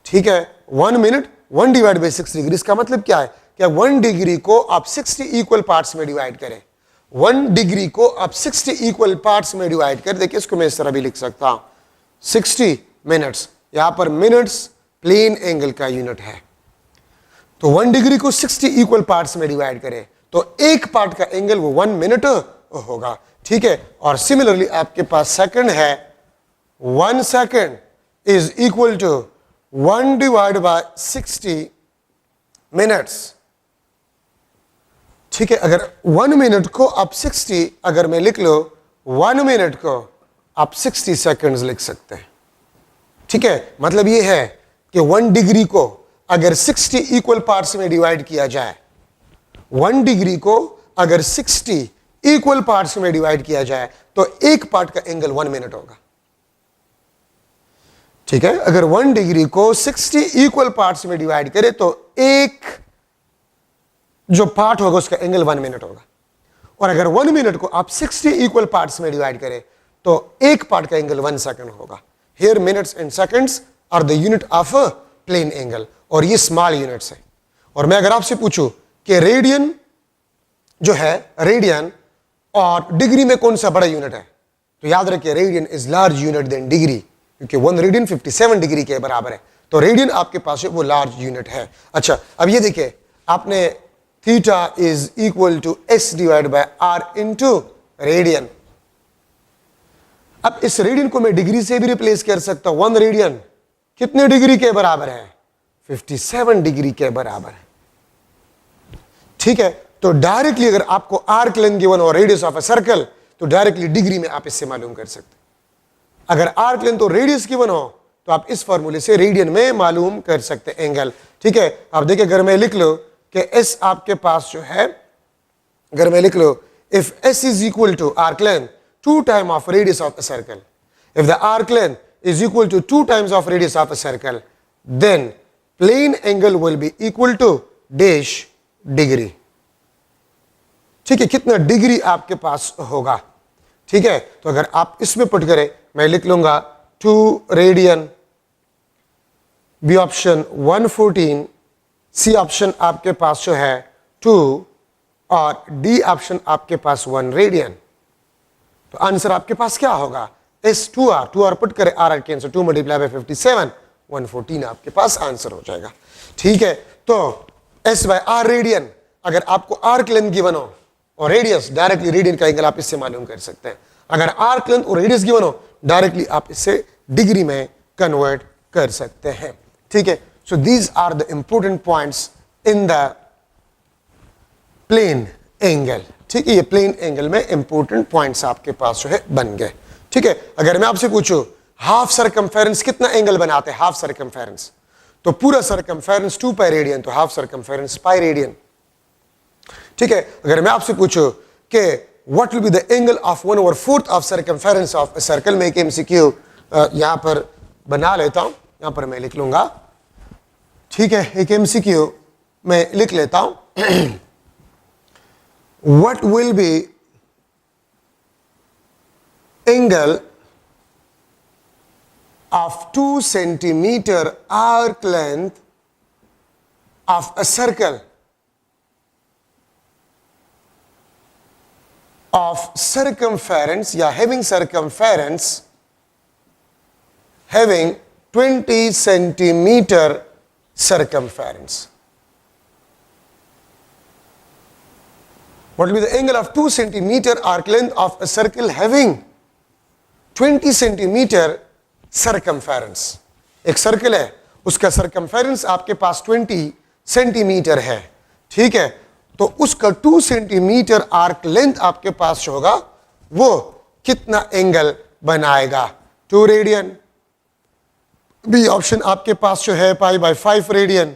ठीक है, 1 मिनट 1 डिवाइड बाय 60 डिग्री। इसका मतलब क्या है, क्या 1 डिग्री को आप 60 इक्वल पार्ट्स में डिवाइड करें। 1 डिग्री को आप 60 इक्वल पार्ट्स में डिवाइड कर, देखिए इसको मैं इस तरह भी लिख सकता हूं, 60 मिनट्स। यहां पर मिनट्स प्लेन एंगल का यूनिट है, तो 1 डिग्री को 60 इक्वल पार्ट्स में डिवाइड करें तो एक पार्ट का एंगल वो 1 मिनट होगा। ठीक है, और सिमिलरली आपके पास सेकंड है, 1 second is equal to 1 divide by 60 minutes. ठीक है, अगर 1 मिनट को आप 60, अगर मैं लिख लो 1 मिनट को आप 60 सेकंड्स लिख सकते हैं। ठीक है, मतलब ये है कि 1 डिग्री को अगर 60 इक्वल पार्ट्स में डिवाइड किया जाए, 1 डिग्री को अगर 60 इक्वल पार्ट्स में डिवाइड किया जाए तो एक पार्ट का एंगल 1 मिनट होगा। ठीक है, अगर 1 डिग्री को 60 इक्वल पार्ट्स में डिवाइड करें तो एक जो पार्ट होगा उसका एंगल 1 मिनट होगा। और अगर 1 मिनट को आप 60 इक्वल पार्ट्स में डिवाइड करें तो एक पार्ट का एंगल 1 सेकंड होगा। Here minutes and seconds are the unit of a plane angle, और ये स्मॉल यूनिट्स है। और मैं अगर आपसे पूछूं कि रेडियन जो है, रेडियन और डिग्री में कौन सा बड़ा यूनिट है, तो याद रखिए radian is large unit than degree, क्योंकि 1 रेडियन 57 डिग्री के बराबर है, तो रेडियन आपके पास वो लार्ज यूनिट है। अच्छा, अब ये देखिए, आपने theta is equal to S divide by R into radian. अब इस रेडियन को मैं डिग्री से भी रिप्लेस कर सकता हूं। 1 रेडियन कितने डिग्री के बराबर है, 57 डिग्री के बराबर है। ठीक है, तो डायरेक्टली अगर आपको आर्क लेंथ गिवन और रेडियस ऑफ अ सर्कल, तो डायरेक्टली डिग्री में आप इससे मालूम कर सकते हैं। अगर आर्क लेंथ और रेडियस गिवन हो तो आप इस फॉर्मूले से रेडियन में मालूम कर सकते हैं एंगल। ठीक है, आप देखिए, अगर मैं लिख लो कि एस आपके पास जो है, अगर मैं लिख लो if S is equal to arc length 2 time of radius of a circle, if the arc length is equal to 2 times of radius of a circle, then plane angle will be equal to dash degree। ठीक है, कितना degree आपके पास होगा। ठीक है, तो अगर आप इसमें पुट करें, मैं लिख लूंगा 2 radian, B option 114, C option आपके पास जो है 2 और डी ऑप्शन आपके पास 1 रेडियन। तो आंसर आपके पास क्या होगा, एस 2r पुट करें, आर कैंसिल, 2 मल्टीप्लाई बाय 57, 114 आपके पास आंसर हो जाएगा। ठीक है, तो एस बाय आर रेडियन, अगर आपको आर्क लेंथ गिवन हो और रेडियस, डायरेक्टली रेडियन का एंगल आप इससे मालूम कर सकते हैं। अगर आर्क लेंथ और रेडियस गिवन हो, डायरेक्टली आप इससे डिग्री में कन्वर्ट कर सकते हैं। ठीक है, so these are the important points in the plane angle. ठीक है, ये प्लेन एंगल में इंपॉर्टेंट पॉइंट्स आपके पास जो है बन गए। ठीक है, अगर मैं आपसे पूछूं हाफ सरकमफेरेंस कितना एंगल बनाते हैं, हाफ सरकमफेरेंस, तो पूरा सरकमफेरेंस 2 पाई रेडियन, तो हाफ सरकमफेरेंस पाई रेडियन। ठीक है, अगर मैं आपसे पूछूं कि what will B the angle of 1/4 of circumference of a circle, में एक एमसीक्यू यहां पर बना लेता हूं, यहां पर मैं लिख लूंगा। ठीक है, एक एमसीक्यू मैं लिख लेता हूं। What will B angle of 2 centimeter arc length of a circle of circumference, या having circumference having 20 centimeter circumference. What will be the angle of 2 centimeter arc length of a circle having 20 centimeter circumference? एक circle है, उसका circumference आपके पास 20 centimetre है। ठीक है, तो उसका 2 सेंटीमीटर आर्क लेंथ आपके पास होगा, वो कितना एंगल बनाएगा? 2 रेडियन। बी ऑप्शन आपके पास जो है π/5 रेडियन।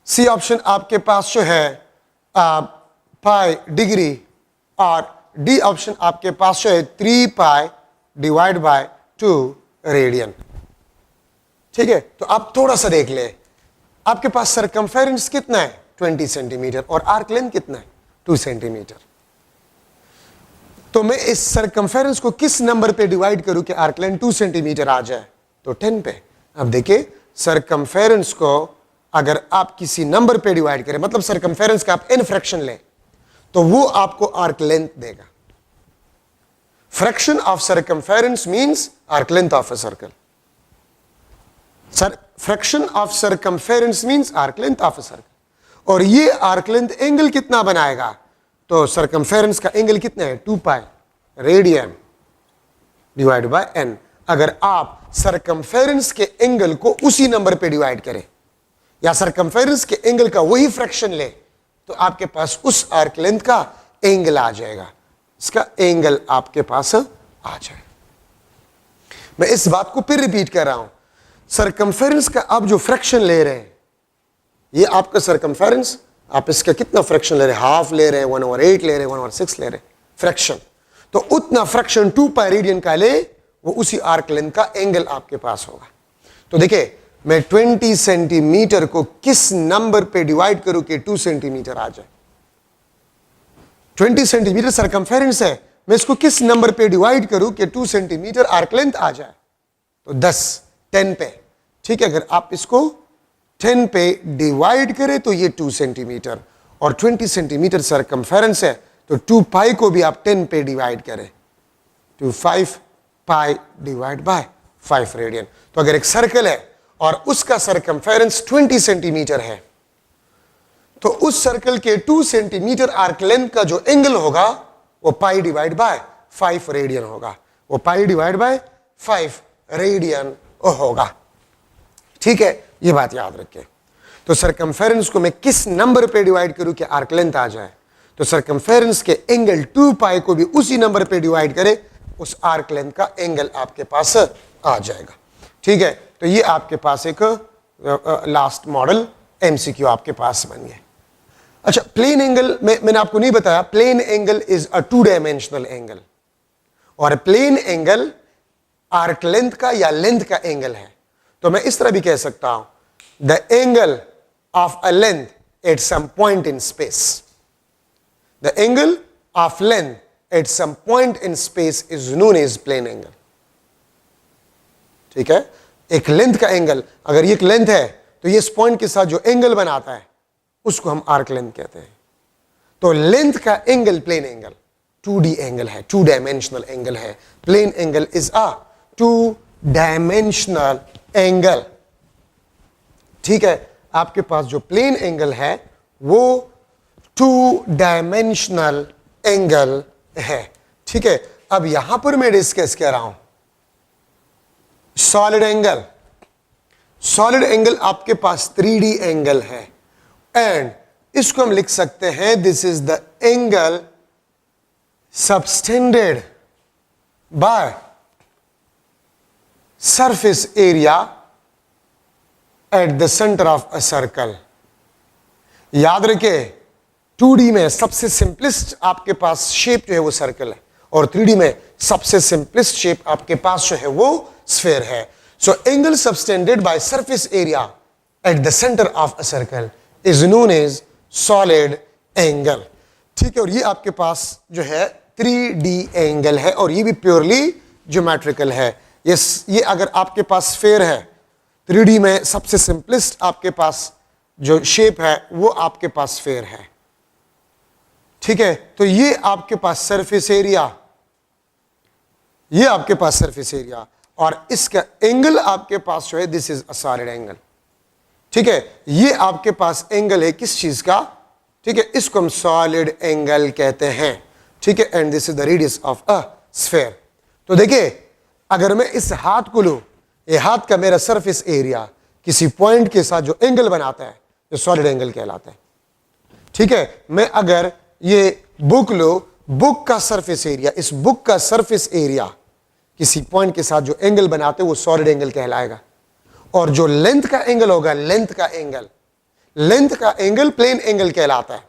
सी ऑप्शन आपके पास जो है पाई डिग्री, और डी ऑप्शन आपके पास जो है 3 पाई डिवाइड बाय 2 रेडियन। ठीक है, तो आप थोड़ा सा देख ले, आपके पास सरकमफेरेंस कितना है? 20 सेंटीमीटर, और आर्क लेंथ कितना है? 2 सेंटीमीटर। तो मैं इस सरकमफेरेंस को किस नंबर पे डिवाइड करूं कि आर्क लेंथ 2 सेंटीमीटर आ जाए? तो 10 पे। अब देखिए, सरकमफेरेंस को अगर आप किसी नंबर पे डिवाइड करें, मतलब सरकमफेरेंस का आप n फ्रैक्शन लें, तो वो आपको आर्क लेंथ देगा। Fraction of circumference means arc length of a circle. Fraction of circumference means arc length of a circle. और ये arc length एंगल कितना बनाएगा? तो circumference का एंगल कितना है? 2 pi radian divide bye n। अगर आप circumference के एंगल को उसी नंबर पे डिवाइड करें, या circumference के एंगल का वही फ्रैक्शन ले, तो आपके पास उस आर्क लेंथ का एंगल आ जाएगा, इसका एंगल आपके पास आ जाए। मैं इस बात को फिर रिपीट कर रहा हूं, सरकमफेरेंस का आप जो फ्रैक्शन ले रहे हैं, ये आपका सरकमफेरेंस, आप इसका कितना फ्रैक्शन ले रहे हैं? हाफ ले रहे हैं, 1/8 ले रहे हैं, 1/6 ले रहे हैं फ्रैक्शन। तो उतना फ्रैक्शन 2 पाई रेडियन का ले, वो उसी आर्क लेंथ का एंगल आपके पास होगा। तो देखिए, मैं 20 सेंटीमीटर को किस नंबर पे डिवाइड करूं कि 2 सेंटीमीटर आ जाए? 20 सेंटीमीटर सरकमफेरेंस है, मैं इसको किस नंबर पे डिवाइड करूं कि 2 सेंटीमीटर आर्क लेंथ आ जाए? तो 10 पे। ठीक है, अगर आप इसको 10 पे डिवाइड करें तो ये 2 सेंटीमीटर, और 20 सेंटीमीटर सरकमफेरेंस है, तो 2 पाई को भी आप 10 पे डिवाइड करें, तो 5 पाई डिवाइड बाय 5 रेडियन। तो अगर एक सर्कल है और उसका सरकमफेरेंस 20 सेंटीमीटर है, तो उस सर्कल के 2 सेंटीमीटर आर्क लेंथ का जो एंगल होगा, वो पाई डिवाइड बाय 5 रेडियन होगा, वो पाई डिवाइड बाय 5 रेडियन होगा। ठीक है, ये बात याद रखिए। तो सरकमफेरेंस को मैं किस नंबर पे डिवाइड करूं कि आर्क लेंथ आ जाए? तो सरकमफेरेंस के एंगल 2 पाई को भी उसी नंबर पे डिवाइड करें, उस आर्क लेंथ का एंगल आपके पास आ जाएगा। ठीक है, तो ये आपके पास एक लास्ट मॉडल एमसीक्यू आपके पास बन गया। अच्छा, प्लेन एंगल मैंने आपको नहीं बताया, plane angle is a 2 dimensional angle, और प्लेन एंगल आर्क लेंथ का या लेंथ का एंगल है। तो मैं इस तरह भी कह सकता हूं, the angle of a length at some point in space, the angle of length at some point in space is known as plane angle. ठीक है, एक लेंथ का एंगल, अगर ये एक लेंथ है, तो ये इस पॉइंट के साथ जो एंगल बनाता है, उसको हम आर्क लेंथ कहते हैं। तो लेंथ का angle plane angle 2D angle है, 2 डायमेंशनल एंगल है। Plane angle is a 2 dimensional angle. ठीक है, आपके पास जो प्लेन एंगल है वो 2 डायमेंशनल एंगल है। ठीक है, अब यहां पर मैं डिस्कस कर रहा हूं सॉलिड एंगल। सॉलिड एंगल आपके पास 3D एंगल है, एंड इसको हम लिख सकते हैं, this is the angle subtended by surface area at the centre of a circle. याद रखे 2D में सबसे सिंपलेस्ट आपके पास शेप जो है वो सर्कल है, और 3D में सबसे सिंपलेस्ट शेप आपके पास जो है वो स्फीयर है। So angle subtended by surface area at the centre of a circle is known as solid angle. ठीक है, और ये आपके पास जो है 3D एंगल है, और ये भी प्योरली ज्योमेट्रिकल है। ये अगर आपके पास स्फीयर है, 3D में सबसे सिंपलेस्ट आपके पास जो शेप है वो आपके पास स्फीयर है। ठीक है, तो ये आपके पास सरफेस एरिया, ये आपके पास सरफेस एरिया, और इसका एंगल आपके पास जो है this is a solid angle. ठीक है, ये आपके पास एंगल है किस चीज का? ठीक है, इसको हम सॉलिड एंगल कहते हैं। ठीक है, and this is the radius of a sphere. तो देखिए, अगर मैं इस हाथ को लूं, ये हाथ का मेरा सरफेस एरिया किसी पॉइंट के साथ जो एंगल बनाता है जो सॉलिड एंगल कहलाता है। ठीक है, मैं अगर ये बुक लो, बुक का सरफेस एरिया, इस बुक का सरफेस एरिया किसी पॉइंट के साथ जो एंगल बनाते हैं वो सॉलिड एंगल कहलाएगा। और जो लेंथ का एंगल होगा, लेंथ का एंगल प्लेन एंगल कहलाता है,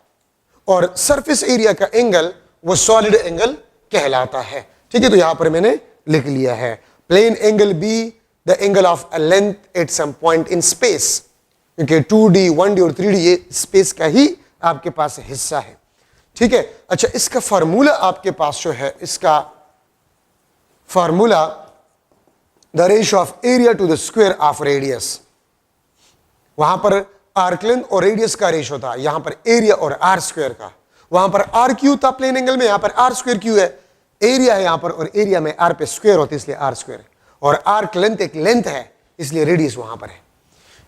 और सरफेस एरिया का एंगल वो सॉलिड एंगल कहलाता है। ठीक है, तो यहां पर मैंने लिख लिया है plane angle be the angle of a length at some point in space, क्योंकि 2D 1D और 3D ये स्पेस का ही आपके पास हिस्सा है। ठीक है, अच्छा, इसका फार्मूला आपके पास जो है, इसका formula the ratio of area to the square of radius. वहां पर आर्क लेंथ और रेडियस का रेशियो था, यहां पर एरिया और आर स्क्वायर का। वहां पर आर क्यू था प्लेन एंगल में, यहां पर आर स्क्वायर क्यू है। एरिया है यहां पर, और एरिया में आर पे स्क्वायर होती है इसलिए आर स्क्वायर है, और आर्क लेंथ एक लेंथ है इसलिए रेडियस वहां पर है।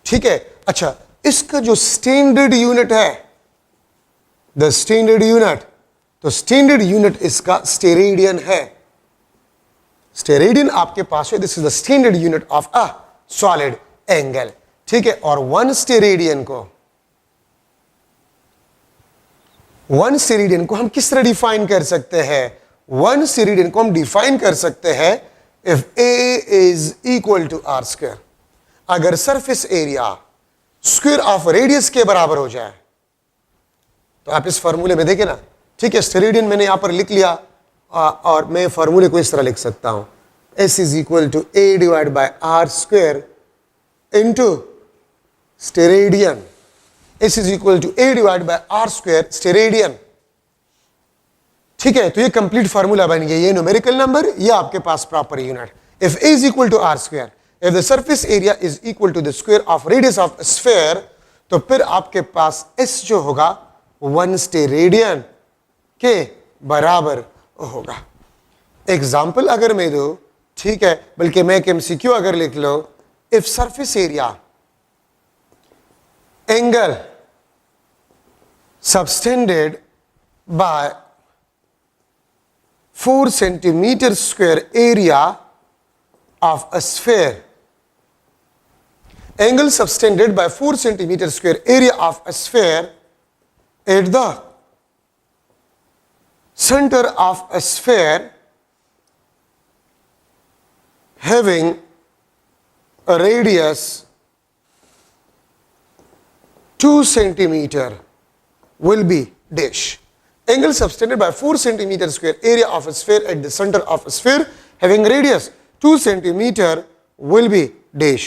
ठीक है, अच्छा, इसका जो स्टैंडर्ड यूनिट है, द स्टैंडर्ड यूनिट, तो स्टैंडर्ड यूनिट इसका स्टेरेडियन है। स्टेरेडियन आपके पास है, this is the standard unit of a solid angle. ठीक है, और वन स्टेरेडियन को हम किस तरह डिफाइन कर सकते हैं? वन स्टेरेडियन को हम डिफाइन कर सकते हैं if A is equal to R square. अगर surface area square of radius के बराबर हो जाए, तो आप इस फॉर्मूले में देखें ना। ठीक है, स्टेरेडियन मैंने यहां पर लिख लिया, और मैं फॉर्मूले को इस तरह लिख सकता हूं, S is equal to A divide by R square into steradian. S is equal to A divide by R square steradian. ठीक है, तो ये कंप्लीट फार्मूला बन गया। ये न्यूमेरिकल नंबर, ये आपके पास proper unit. If A is equal to R square, if the surface area is equal to the square of radius of sphere, तो फिर आपके पास एस जो होगा वन स्टेरेडियन के बराबर होगा। एग्जाम्पल अगर मैं दूं, ठीक है, बल्कि मैं एक एमसीक्यू अगर लिख लो, if surface area angle subtended by 4 centimeter square area of a sphere, angle subtended by 4 centimeter square area of a sphere at the center of a sphere having a radius 2 centimeter will be dash. Angle subtended by 4 centimeter square area of a sphere at the center of a sphere having radius 2 centimeter will be dash.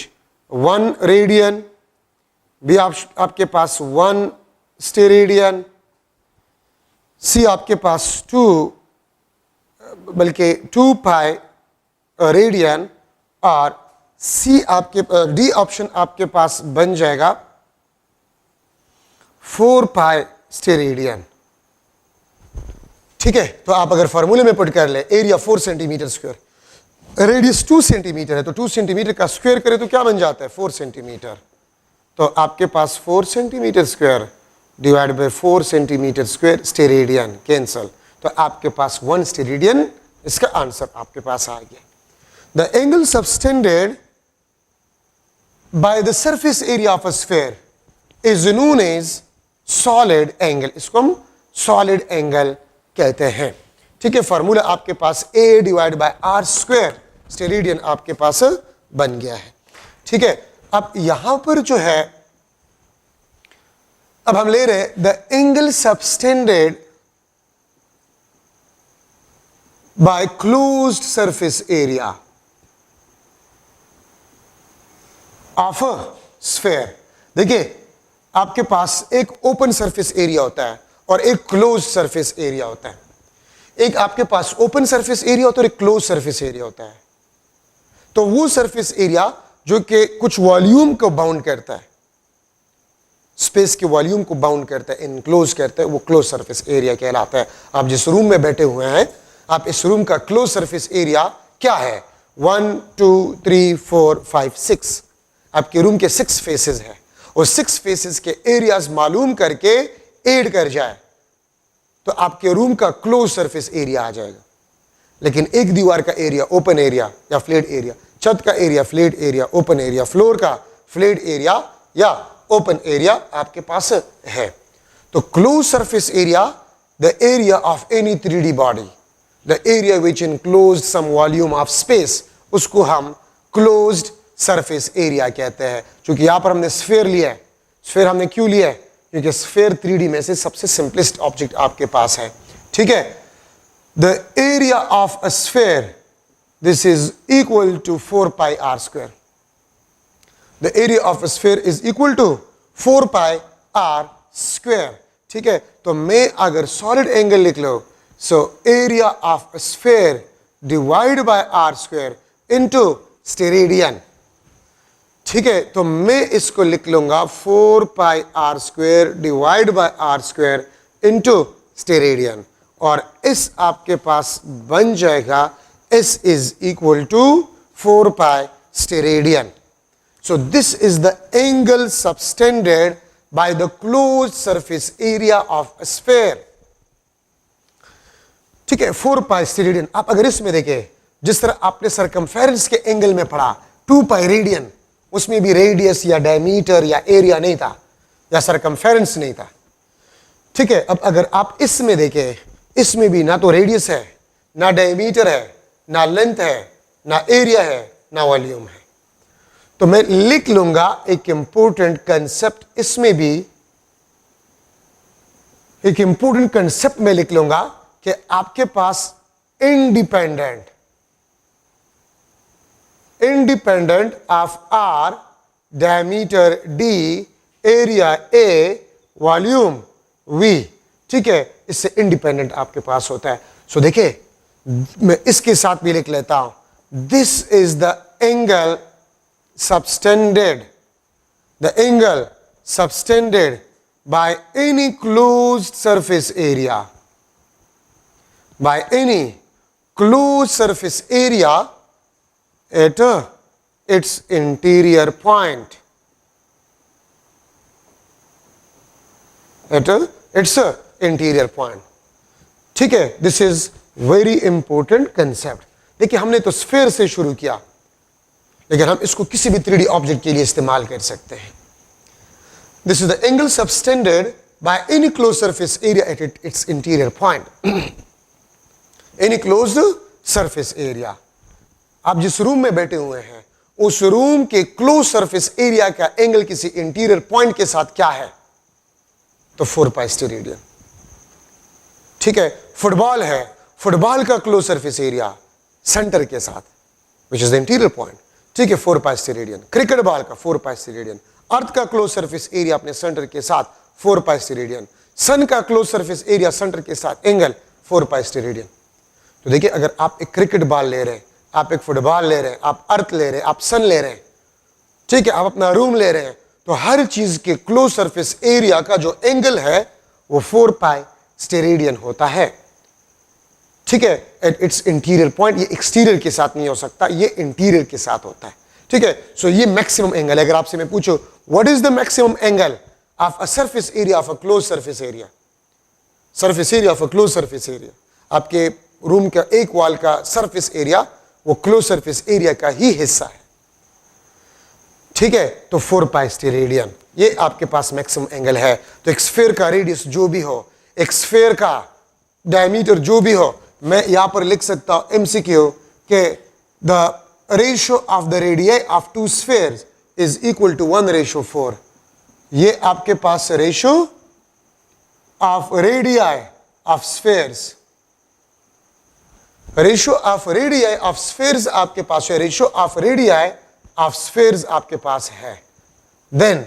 1 radian भी आपके पास 1 steradian, सी आपके पास 2 बल्कि 2 pi radian, और सी आपके D option आपके पास बन जाएगा 4 पाई स्टेरेडियन। ठीक है, तो आप अगर फॉर्मूले में पुट कर ले, area 4 centimetre square, radius 2 centimetre है, तो 2 सेंटीमीटर का स्क्वायर करें तो क्या बन जाता है? 4 सेंटीमीटर। तो आपके पास 4 centimetre square divide bye 4 centimetre square steradian cancel, तो आपके पास 1 स्टेरेडियन, इसका आंसर आपके पास आ गया। The angle subtended by the surface area of a sphere is known as solid angle. इसको हम सॉलिड एंगल कहते हैं। ठीक है, फॉर्मूला आपके पास a divide by R square steradian आपके पास बन गया है। ठीक है, अब यहां पर जो है, अब हम ले रहे हैं the angle subtended bye closed surface area of a sphere. देखिए, आपके पास एक ओपन सरफेस एरिया होता है और एक क्लोज सरफेस एरिया होता है। एक आपके पास ओपन सरफेस एरिया होता है और एक क्लोज सरफेस एरिया होता है। तो वो सरफेस एरिया जो कि कुछ वॉल्यूम को बाउंड करता है, स्पेस के वॉल्यूम को बाउंड करता है, इनक्लोज करता है, वो क्लोज सरफेस एरिया कहलाता है। आप जिस रूम में बैठे हुए हैं, आप इस रूम का क्लोज सरफेस एरिया क्या है? 1 2 3 4 5 6। आपके रूम के 6 फेसेस हैं और 6 फेसेस के एरियाज मालूम करके ऐड कर जाए तो आपके रूम का क्लोज सरफेस एरिया आ जाएगा। लेकिन एक दीवार का एरिया ओपन एरिया या फ्लैट एरिया, छत का area flat area open area, floor का फ्लैट एरिया या ओपन एरिया आपके पास है। तो close surface area, the area of any 3D body, the area which enclosed some volume of space, उसको हम क्लोज्ड सरफेस एरिया कहते हैं। क्योंकि यहां पर हमने स्फीयर लिया है। स्फीयर हमने क्यों लिया है? क्योंकि स्फीयर 3D में से सबसे सिंपलेस्ट ऑब्जेक्ट आपके पास है। ठीक है, the area of a sphere, this is equal to 4 pi R square. The area of a sphere is equal to 4 pi R square. ठीक है, तो मैं अगर सॉलिड एंगल लिख लो, so area of a sphere divide by R square into steradian. ठीक है, तो मैं इसको लिख लूंगा 4 pi R square divide by R square into steradian, और इस आपके पास बन जाएगा S is equal to 4 pi steradian. So this is the angle subtended by the close surface area of a sphere. ठीक है, 4 पाई स्टेरेडियन। आप अगर इसमें देखें, जिस तरह आपने सरकमफेरेंस के एंगल में पढ़ा 2 पाई रेडियन, उसमें भी रेडियस या डायमीटर या एरिया नहीं था या सरकमफेरेंस नहीं था। ठीक है, अब अगर आप इसमें देखें, इसमें भी ना तो रेडियस है, ना डायमीटर है, ना लेंथ है, ना एरिया है, ना वॉल्यूम है। तो मैं लिख लूंगा एक इंपॉर्टेंट कंसेप्ट, इसमें भी एक इंपॉर्टेंट कंसेप्ट में लिख लूंगा कि आपके पास independent of R, diameter D, area A, volume V, ठीक है, इससे इंडिपेंडेंट आपके पास होता है। सो देखिए, मैं इसके साथ भी लिख लेता हूं, this is the angle subtended by any closed surface area, by any closed surface area at its interior point, at its interior point। ठीक है, this is very important concept. देखिए, हमने तो स्फीयर से शुरू किया, लेकिन हम इसको किसी भी 3D ऑब्जेक्ट के लिए इस्तेमाल कर सकते हैं। This is the angle subtended by any close surface area at its interior point. Any closed surface area, आप जिस रूम में बैठे हुए हैं, उस रूम के क्लोज सरफेस एरिया का एंगल किसी इंटीरियर पॉइंट के साथ क्या है? तो 4 पाई स्टेरेडियन। ठीक है, फुटबॉल है, फुटबॉल का क्लोज सरफेस एरिया सेंटर के साथ, विच इज द इंटीरियर पॉइंट। ठीक है, 4 पाई स्टेरेडियन। क्रिकेट बॉल का 4 पाई स्टेरेडियन। अर्थ का क्लोज सरफेस एरिया अपने सेंटर के साथ 4 पाई स्टेरेडियन। सन का क्लोज सरफेस एरिया सेंटर के साथ एंगल 4 पाई स्टेरेडियन। तो देखिए, अगर आप एक क्रिकेट बॉल ले रहे हैं, आप एक फुटबॉल ले रहे हैं, आप अर्थ ले रहे हैं, आप सन ले रहे हैं, ठीक है, आप अपना रूम ले रहे हैं, तो हर चीज के क्लोज सरफेस एरिया का जो एंगल है वो 4 पाई स्टेरेडियन होता है। ठीक है, एट इट्स इंटीरियर पॉइंट। ये एक्सटीरियर के साथ नहीं हो सकता, ये इंटीरियर के साथ होता है। ठीक है, सो ये मैक्सिमम एंगल है। अगर आपसे मैं पूछूं what is the maximum angle of a surface area of a close surface area, surface area of a close surface area, आपके रूम का एक वॉल का सरफेस एरिया वो क्लोज सरफेस एरिया का ही हिस्सा है। ठीक है, तो 4 पाई स्टेरेडियन ये आपके पास मैक्सिमम एंगल है। तो एक स्फीयर का रेडियस जो भी हो, एक स्फीयर का डायमीटर जो भी हो, मैं यहां पर लिख सकता हूं MCQ के the ratio of the radii of 2 spheres is equal to 1:4। ये आपके पास ratio of radii of spheres, ratio of radii of spheres आपके पास है, ratio of radii of spheres आपके पास है। Then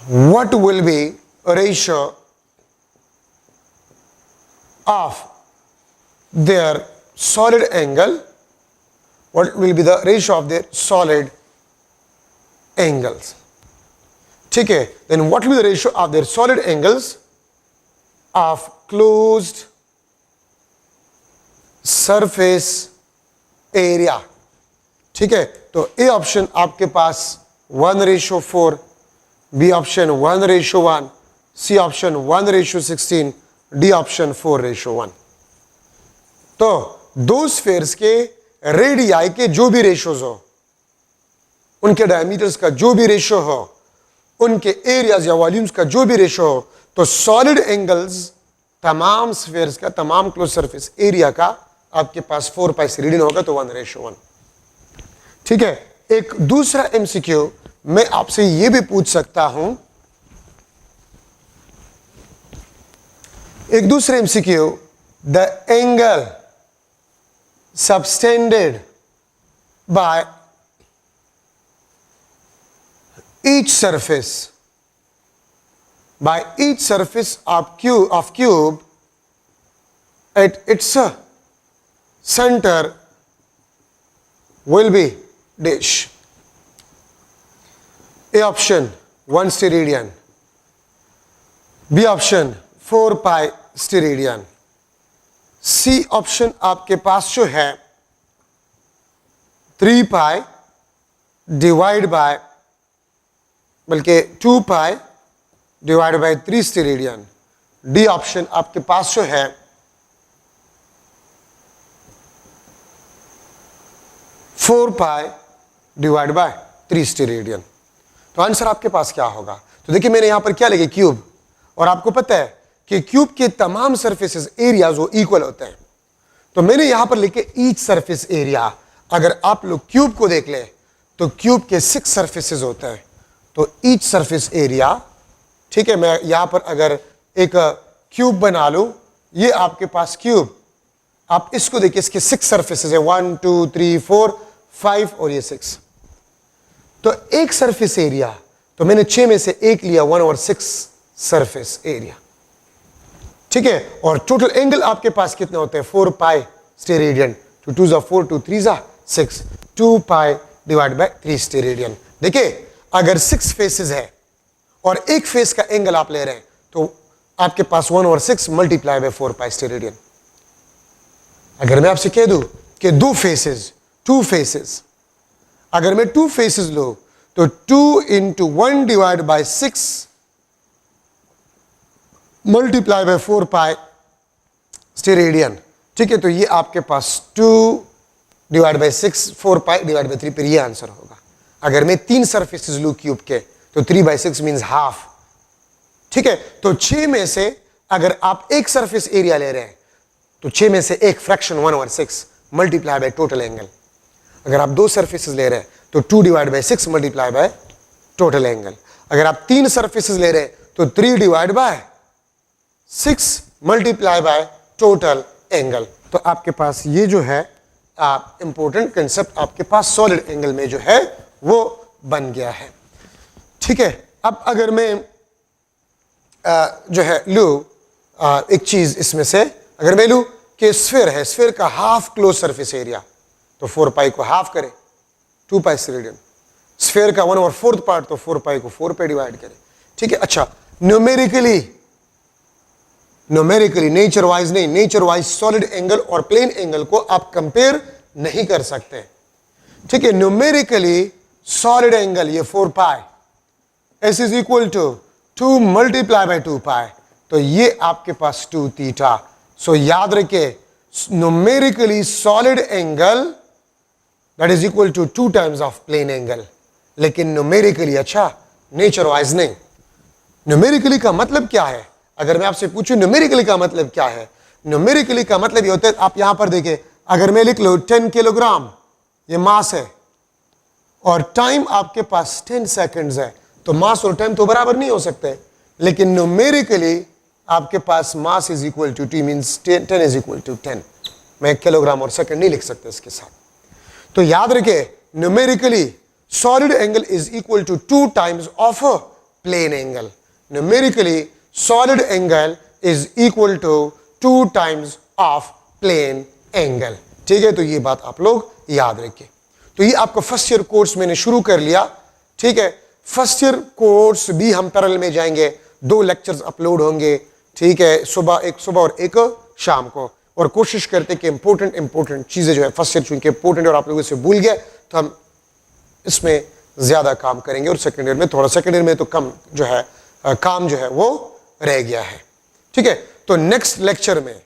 what will be ratio of their solid angle, what will be the ratio of their solid angles? ठीक है, then what will be the ratio of their solid angles of closed surface area? ठीक है, तो A option आपके पास 1:4, B option 1:1, C option 1:16, D option 4:1। तो दो spheres के रेडियाई के जो भी रेशोज हो, उनके डायमीटर्स का जो भी रेशो हो, उनके एरियाज या वॉल्यूम्स का जो भी रेशो हो, तो सॉलिड एंगल्स तमाम स्फेयर्स का, तमाम क्लोज सरफेस एरिया का आपके पास 4π रेडियन होगा, तो 1:1। ठीक है, एक दूसरा एमसीक्यू मैं आपसे यह भी पूछ सकता हूं, एक दूसरा MCQ, the angle subtended by each surface of cube at its center will be dash. A option 1 steradian, B option 4π steradian, C option आपके पास जो है 3π डिवाइड बाय, बल्कि 2π divide by 3 steradian, D option आपके पास जो है 4π डिवाइड बाय 3 स्टेरेडियन। तो आंसर आपके पास क्या होगा? तो देखिए मैंने यहां पर क्या लिखे, क्यूब, और आपको पता है कि क्यूब के तमाम सरफेसेस एरियाज वो इक्वल होते हैं, तो मैंने यहां पर लिखे ईच सरफेस एरिया। अगर आप लोग क्यूब को देख लें तो क्यूब के 6 सरफेसेस होते हैं, तो ईच सरफेस एरिया, ठीक है, मैं यहां पर अगर एक क्यूब बना लूं, ये आपके पास क्यूब, आप इसको देखिए, इसके 6 सरफेसेस है, 1 2 3 4 5 और ये 6, तो एक सरफेस एरिया, तो मैंने 6 में से एक लिया, 1/6 सरफेस एरिया। ठीक है, और टोटल एंगल आपके पास कितने होते हैं? 4π स्टेरेडियन, 2 2 4 2 3 6, 2π डिवाइड बाय 3 स्टेरेडियन। देखिए अगर 6 फेसेस है और एक फेस का एंगल आप ले रहे हैं, तो आपके पास 1/6 मल्टीप्लाई बाय 4π स्टेरेडियन। अगर मैं आपसे कह दूं कि 2 फेसेस, अगर मैं 2 फेसेस लूं तो 2 × 1 divide by 6 multiply by 4π steradian. ठीक है, तो ये आपके पास 2 डिवाइड बाय 6 4π डिवाइड बाय 3 पर ये आंसर होगा। अगर मैं 3 सरफेसेस लूं क्यूब के, तो 3/6 मींस हाफ। ठीक है, तो 6 में से अगर आप एक सरफेस एरिया ले रहे हैं, तो 6 में से एक fraction 1/6 multiply by total angle. अगर आप 2 सरफेसेस ले रहे हैं तो 2 divide by 6 multiply by total angle. अगर आप 3 सरफेसेस ले रहे हैं तो 3 divide by 6 multiply by total angle. तो आपके पास ये जो है इंपॉर्टेंट कंसेप्ट आपके पास सॉलिड एंगल में जो है वो बन गया है। ठीक है, अब अगर मैं जो है लूं एक चीज इसमें से, अगर मैं लूं कि स्फीयर है, स्फीयर का हाफ क्लोज सरफेस एरिया, तो 4π को हाफ करें, 2π स्टेरेडियन। स्फीयर का 1/4 पार्ट, तो 4π को 4 पे डिवाइड करें। ठीक है, अच्छा न्यूमेरिकली नेचर वाइज नहीं, नेचर वाइज सॉलिड एंगल और प्लेन एंगल को आप कंपेयर नहीं कर सकते। ठीक है, न्यूमेरिकली सॉलिड एंगल ये 4π S is equal to 2 multiply by 2π, तो ये आपके पास 2 थीटा। सो याद रखिए, numerically solid angle that is equal to 2 times of plane angle, लेकिन न्यूमेरिकली, अच्छा नेचर वाइज नहीं। न्यूमेरिकली का मतलब क्या है? अगर मैं आपसे पूछूं न्यूमेरिकली का मतलब क्या है, न्यूमेरिकली का मतलब ये होता है, आप यहां पर देखें, अगर मैं लिख लूं 10 किलोग्राम ये मास है और टाइम आपके पास 10 सेकंड्स है, तो मास और टाइम तो बराबर नहीं हो सकते, लेकिन न्यूमेरिकली आपके पास mass is equal to T means 10 is equal to 10। मैं किलोग्राम और सेकंड नहीं लिख सकते इसके साथ, तो याद रखे numerically solid angle is equal to 2 times of a plane angle. Numerically solid angle is equal to 2 times of plane angle. ठीक है, तो ये बात आप लोग याद रखिए। तो ये आपका फर्स्ट ईयर कोर्स मैंने शुरू कर लिया। ठीक है, फर्स्ट ईयर कोर्स भी हम पैरेलल में जाएंगे, 2 लेक्चर्स अपलोड होंगे। ठीक है, एक सुबह और एक शाम को, और कोशिश करते कि इंपॉर्टेंट चीजें जो है फर्स्ट ईयर चूंकि इंपॉर्टेंट और आप लोगों से भूल गए तो हम इसमें ज्यादा काम करेंगे, और सेकेंड ईयर में थोड़ा, सेकेंड ईयर में तो कम जो है काम जो है वो रह गया है। ठीक है, तो नेक्स्ट लेक्चर में,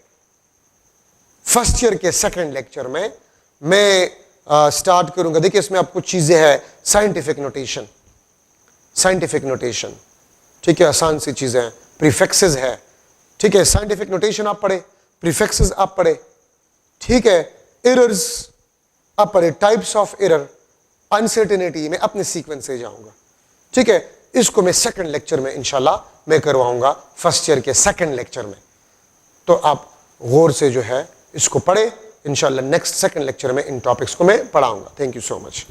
फर्स्ट ईयर के सेकेंड लेक्चर में मैं स्टार्ट करूंगा। देखिए इसमें आपको चीजें हैं, साइंटिफिक नोटेशन, ठीक है, आसान सी चीजें हैं, प्रीफिक्सेस है। ठीक है, साइंटिफिक नोटेशन आप पढ़े, प्रीफिक्सेस आप पढ़े। ठीक है, एरर्स आप पढ़े, टाइप्स ऑफ एरर, अनसर्टेनिटी में अपने सीक्वेंस से जाऊंगा। ठीक है, इसको मैं सेकंड लेक्चर में इंशाल्लाह मैं करवाऊंगा, फर्स्ट ईयर के सेकंड लेक्चर में। तो आप गौर से जो है इसको पढ़े, इंशाल्लाह नेक्स्ट सेकंड लेक्चर में इन टॉपिक्स को मैं पढ़ाऊंगा। Thank you so much.